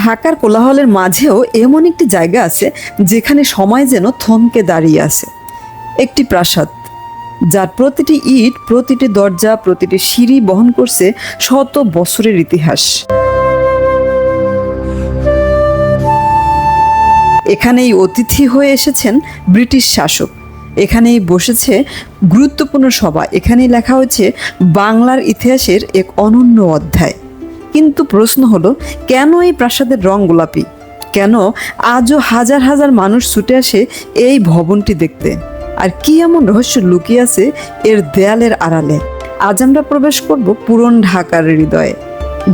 ঢাকার কোলাহলের মাঝেও এমন একটি জায়গা আছে যেখানে সময় যেন থমকে দাঁড়িয়ে আছে। একটি প্রাসাদ, যার প্রতিটি ইট, প্রতিটি দরজা, প্রতিটি সিঁড়ি বহন করছে শত বছরের ইতিহাস। এখানেই অতিথি হয়ে এসেছেন ব্রিটিশ শাসক, এখানেই বসেছে গুরুত্বপূর্ণ সভা, এখানেই লেখা হয়েছে বাংলার ইতিহাসের এক অনন্য অধ্যায়। কিন্তু প্রশ্ন হলো, কেন এই প্রাসাদের রং গোলাপি? কেন আজও হাজার হাজার মানুষ ছুটে আসে এই ভবনটি দেখতে? আর কি এমন রহস্য লুকিয়ে আছে এর দেয়ালের আড়ালে? আজ আমরা প্রবেশ করব পুরন ঢাকার হৃদয়ে,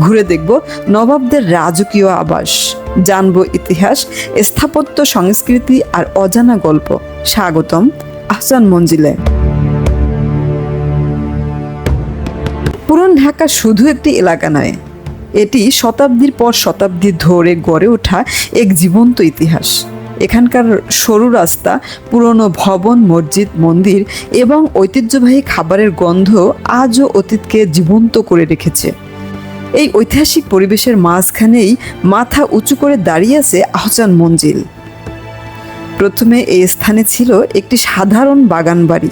ঘুরে দেখব নবাবদের রাজকীয় আবাস, জানব ইতিহাস, স্থাপত্য, সংস্কৃতি আর অজানা গল্প। স্বাগতম আহসান মঞ্জিলে। পুরন ঢাকা শুধু একটি এলাকা নয়, এটি শতাব্দীর পর শতাব্দী ধরে গড়ে ওঠা এক জীবন্ত ইতিহাস। এখানকার সরু রাস্তা, পুরনো ভবন, মসজিদ, মন্দির এবং ঐতিহ্যবাহী খাবারের গন্ধ আজও অতীতকে জীবন্ত করে রেখেছে। এই ঐতিহাসিক পরিবেশের মাঝখানেই মাথা উঁচু করে দাঁড়িয়ে আছে আহসান মঞ্জিল। প্রথমে এই স্থানে ছিল একটি সাধারণ বাগান বাড়ি।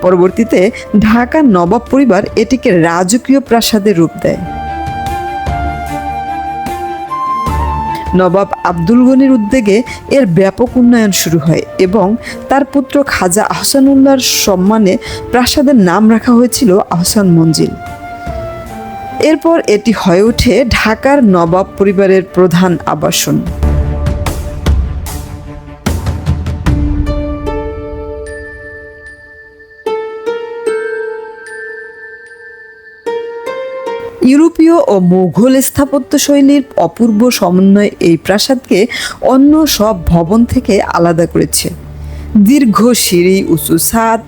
পরবর্তীতে ঢাকার নবাব পরিবার এটিকে রাজকীয় প্রাসাদের রূপ দেয়। নবাব আব্দুল গনির উদ্যোগে এর ব্যাপক উন্নয়ন শুরু হয় এবং তার পুত্র খাজা আহসানুল্লাহর সম্মানে প্রাসাদের নাম রাখা হয়েছিল আহসান মঞ্জিল। এরপর এটি হয়ে ওঠে ঢাকার নবাব পরিবারের প্রধান আবাসন। ইউরোপীয় ও মুঘল স্থাপত্য শৈলীর অপূর্ব সমন্বয় এই প্রাসাদকে অন্য সব ভবন থেকে আলাদা করেছে। দীর্ঘ সিঁড়ি, উঁচু ছাদ,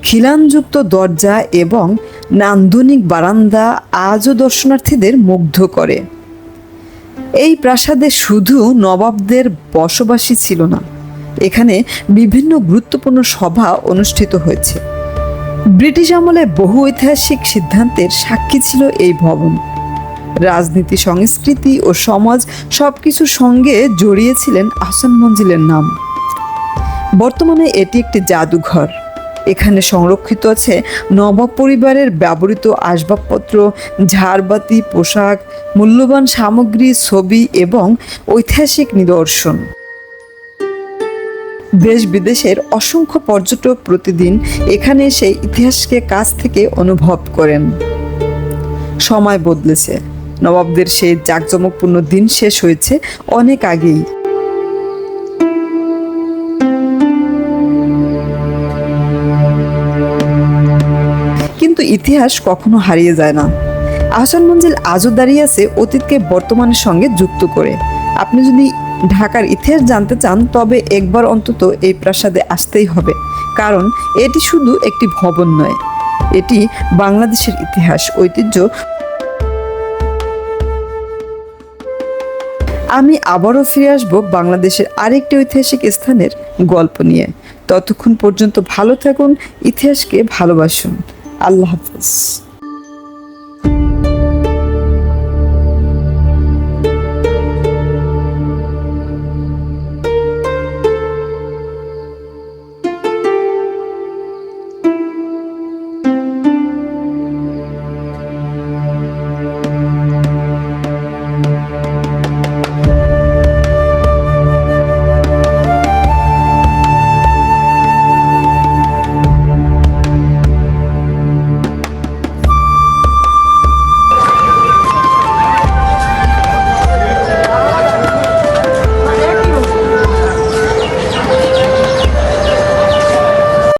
খিলানযুক্ত দরজা এবং নান্দনিক বারান্দা আজও দর্শনার্থীদের মুগ্ধ করে। এই প্রাসাদে শুধু নবাবদের বসবাসই ছিল না, এখানে বিভিন্ন গুরুত্বপূর্ণ সভা অনুষ্ঠিত হয়েছে। ব্রিটিশ আমলে বহু ঐতিহাসিক সিদ্ধান্তের সাক্ষী ছিল এই ভবন। রাজনীতি, সংস্কৃতি ও সমাজ সবকিছুর সঙ্গে জড়িয়েছিলেন আহসান মঞ্জিলের নাম। বর্তমানে এটি একটি জাদুঘর। এখানে সংরক্ষিত আছে নবাব পরিবারের ব্যবহৃত আসবাবপত্র, ঝাড়বাতি, পোশাক, মূল্যবান সামগ্রী, ছবি এবং ঐতিহাসিক নিদর্শন। দেশ বিদেশের অসংখ্য পর্যটক প্রতিদিন এখানে এসে ইতিহাসকে কাছ থেকে অনুভব করেন। সময় বদলেছে, নবাবদের সেই জাঁকজমকপূর্ণ দিন শেষ হয়েছে অনেক আগেই। কিন্তু ইতিহাস কখনো হারিয়ে যায় না। আহসান মঞ্জিল আজও দাঁড়িয়ে আছে অতীতকে বর্তমানের সঙ্গে যুক্ত করে। আপনি যদি ঢাকার ইতিহাস জানতে চান তবে একবার অন্তত এই প্রাসাদে আসতেই হবে, কারণ এটি শুধু একটি ভবন নয়, এটি বাংলাদেশের ইতিহাস, ঐতিহ্য। আমি আবারও ফিরে আসবো বাংলাদেশের আরেকটি ঐতিহাসিক স্থানের গল্প নিয়ে। ততক্ষণ পর্যন্ত ভালো থাকুন, ইতিহাসকে ভালোবাসুন। আল্লাহ হাফেজ।